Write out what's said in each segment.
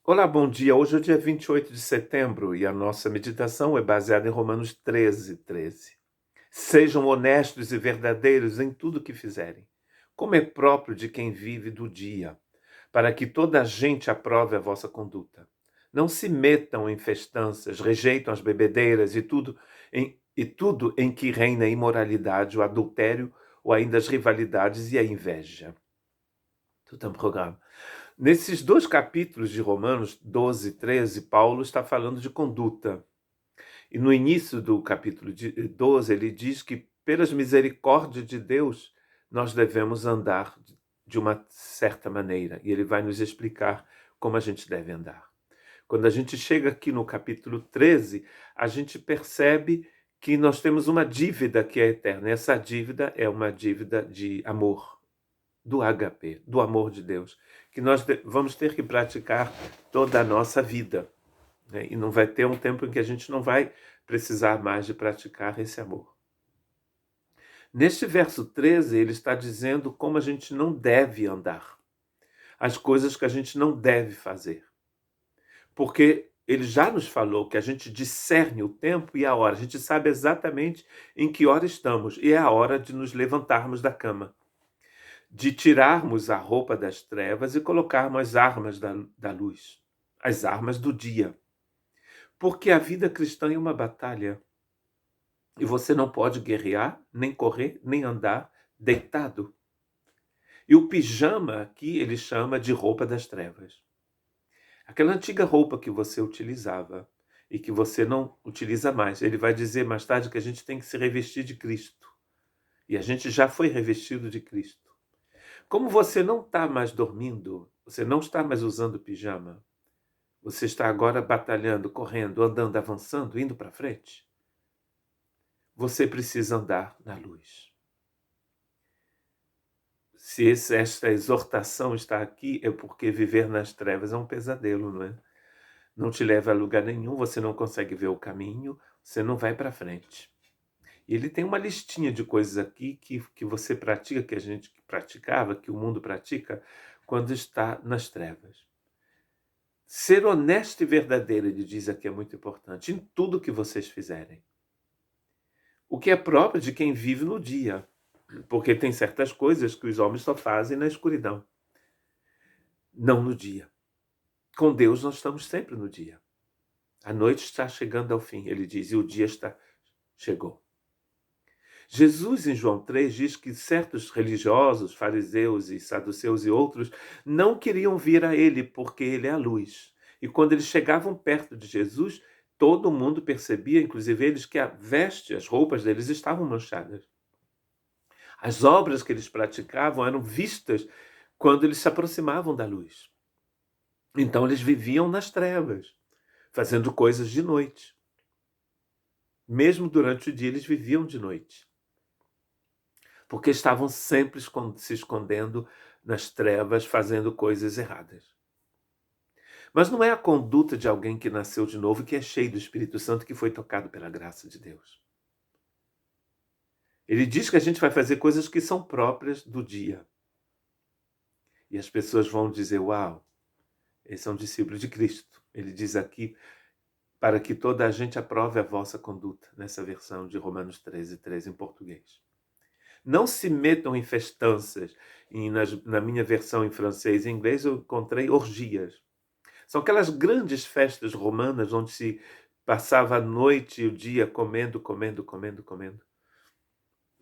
Olá, bom dia. Hoje é o dia 28 de setembro e a nossa meditação é baseada em Romanos 13:13. Sejam honestos e verdadeiros em tudo que fizerem, como é próprio de quem vive do dia, para que toda a gente aprove a vossa conduta. Não se metam em festanças, rejeitam as bebedeiras e tudo em que reina a imoralidade, o adultério ou ainda as rivalidades e a inveja. Tudo é um programa. Nesses dois capítulos de Romanos 12 e 13, Paulo está falando de conduta. E no início do capítulo 12, ele diz que, pelas misericórdias de Deus, nós devemos andar de uma certa maneira. E ele vai nos explicar como a gente deve andar. Quando a gente chega aqui no capítulo 13, a gente percebe que nós temos uma dívida que é eterna. Essa dívida é uma dívida de amor, do HP, do amor de Deus, que nós vamos ter que praticar toda a nossa vida, né? E não vai ter um tempo em que a gente não vai precisar mais de praticar esse amor. Neste verso 13, ele está dizendo como a gente não deve andar, as coisas que a gente não deve fazer. Porque ele já nos falou que a gente discerne o tempo e a hora, a gente sabe exatamente em que hora estamos, e é a hora de nos levantarmos da cama, de tirarmos a roupa das trevas e colocarmos as armas da luz, as armas do dia. Porque a vida cristã é uma batalha. E você não pode guerrear, nem correr, nem andar deitado. E o pijama aqui ele chama de roupa das trevas. Aquela antiga roupa que você utilizava e que você não utiliza mais. Ele vai dizer mais tarde que a gente tem que se revestir de Cristo. E a gente já foi revestido de Cristo. Como você não está mais dormindo, você não está mais usando pijama, você está agora batalhando, correndo, andando, avançando, indo para frente, você precisa andar na luz. Se esta exortação está aqui, é porque viver nas trevas é um pesadelo, não é? Não te leva a lugar nenhum, você não consegue ver o caminho, você não vai para frente. E ele tem uma listinha de coisas aqui que você pratica, que a gente praticava, que o mundo pratica, quando está nas trevas. Ser honesto e verdadeiro, ele diz aqui, é muito importante, em tudo que vocês fizerem. O que é próprio de quem vive no dia, porque tem certas coisas que os homens só fazem na escuridão, não no dia. Com Deus nós estamos sempre no dia. A noite está chegando ao fim, ele diz, e o dia chegou. Jesus, em João 3, diz que certos religiosos, fariseus e saduceus e outros, não queriam vir a ele, porque ele é a luz. E quando eles chegavam perto de Jesus, todo mundo percebia, inclusive eles, que a veste, as roupas deles estavam manchadas. As obras que eles praticavam eram vistas quando eles se aproximavam da luz. Então eles viviam nas trevas, fazendo coisas de noite. Mesmo durante o dia, eles viviam de noite, porque estavam sempre se escondendo nas trevas, fazendo coisas erradas. Mas não é a conduta de alguém que nasceu de novo, que é cheio do Espírito Santo, que foi tocado pela graça de Deus. Ele diz que a gente vai fazer coisas que são próprias do dia. E as pessoas vão dizer, uau, esse é um discípulo de Cristo. Ele diz aqui, para que toda a gente aprove a vossa conduta, nessa versão de Romanos 13:13 em português. Não se metam em festanças. E na minha versão em francês e inglês eu encontrei orgias. São aquelas grandes festas romanas onde se passava a noite e o dia comendo, comendo, comendo, comendo.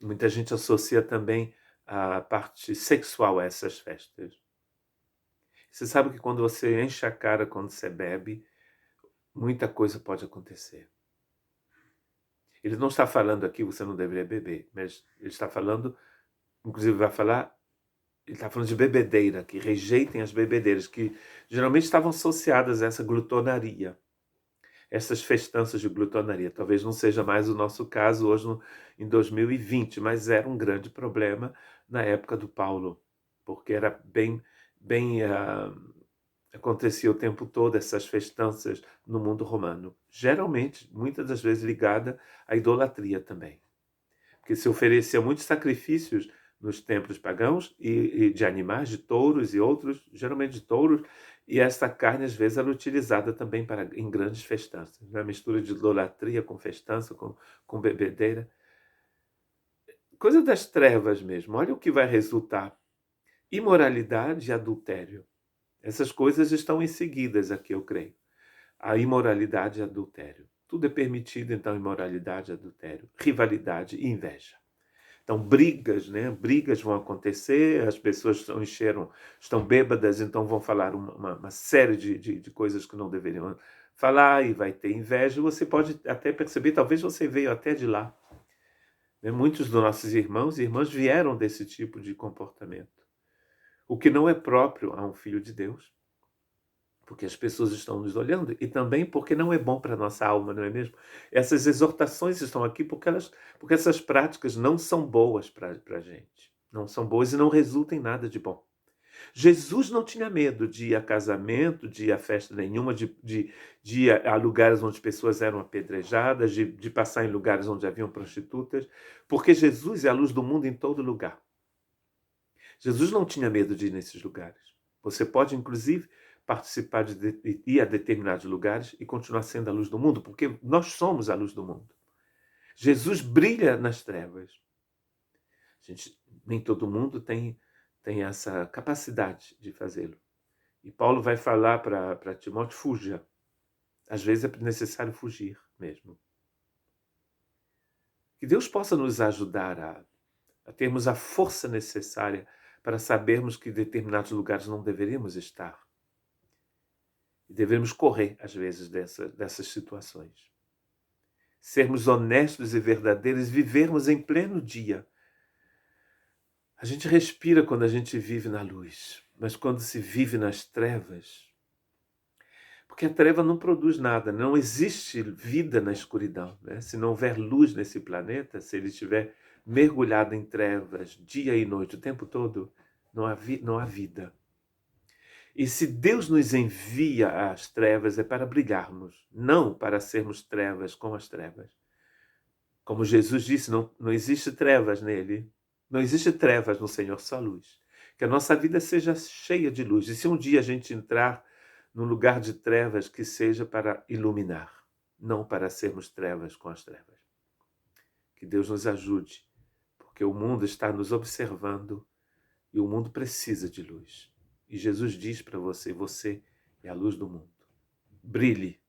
Muita gente associa também a parte sexual a essas festas. Você sabe que quando você enche a cara quando você bebe, muita coisa pode acontecer. Ele não está falando aqui você não deveria beber, mas ele está falando, inclusive vai falar, ele está falando de bebedeira, que rejeitem as bebedeiras, que geralmente estavam associadas a essa glutonaria, essas festanças de glutonaria. Talvez não seja mais o nosso caso hoje em 2020, mas era um grande problema na época do Paulo, porque era bem acontecia o tempo todo essas festanças no mundo romano. Geralmente, muitas das vezes ligada à idolatria também. Porque se oferecia muitos sacrifícios nos templos pagãos e de animais, de touros e outros, geralmente de touros, e essa carne às vezes era utilizada também em grandes festanças, né? Mistura de idolatria com festança, com bebedeira. Coisa das trevas mesmo. Olha o que vai resultar. Imoralidade e adultério. Essas coisas estão em seguidas aqui, eu creio. A imoralidade e adultério. Tudo é permitido, então, imoralidade, adultério, rivalidade e inveja. Então, brigas, né? Brigas vão acontecer, as pessoas estão bêbadas, então vão falar uma série de coisas que não deveriam falar e vai ter inveja. Você pode até perceber, talvez você veio até de lá, né? Muitos dos nossos irmãos e irmãs vieram desse tipo de comportamento, o que não é próprio a um filho de Deus, porque as pessoas estão nos olhando e também porque não é bom para a nossa alma, não é mesmo? Essas exortações estão aqui porque essas práticas não são boas para a gente. Não são boas e não resultam em nada de bom. Jesus não tinha medo de ir a casamento, de ir a festa nenhuma, de ir a lugares onde pessoas eram apedrejadas, de passar em lugares onde haviam prostitutas, porque Jesus é a luz do mundo em todo lugar. Jesus não tinha medo de ir nesses lugares. Você pode, inclusive, participar de ir a determinados lugares e continuar sendo a luz do mundo, porque nós somos a luz do mundo. Jesus brilha nas trevas. Nem todo mundo tem essa capacidade de fazê-lo. E Paulo vai falar para Timóteo, fuja. Às vezes é necessário fugir mesmo. Que Deus possa nos ajudar a termos a força necessária para sabermos que em determinados lugares não deveríamos estar. E devemos correr, às vezes, dessas situações. Sermos honestos e verdadeiros, vivermos em pleno dia. A gente respira quando a gente vive na luz, mas quando se vive nas trevas, porque a treva não produz nada, não existe vida na escuridão, né? Se não houver luz nesse planeta, se ele estiver mergulhado em trevas, dia e noite, o tempo todo, não há vida. E se Deus nos envia às trevas é para brilharmos, não para sermos trevas com as trevas. Como Jesus disse, não existe trevas nele, não existe trevas no Senhor, só luz. Que a nossa vida seja cheia de luz. E se um dia a gente entrar num lugar de trevas, que seja para iluminar, não para sermos trevas com as trevas. Que Deus nos ajude, porque o mundo está nos observando e o mundo precisa de luz. E Jesus diz para você, você é a luz do mundo. Brilhe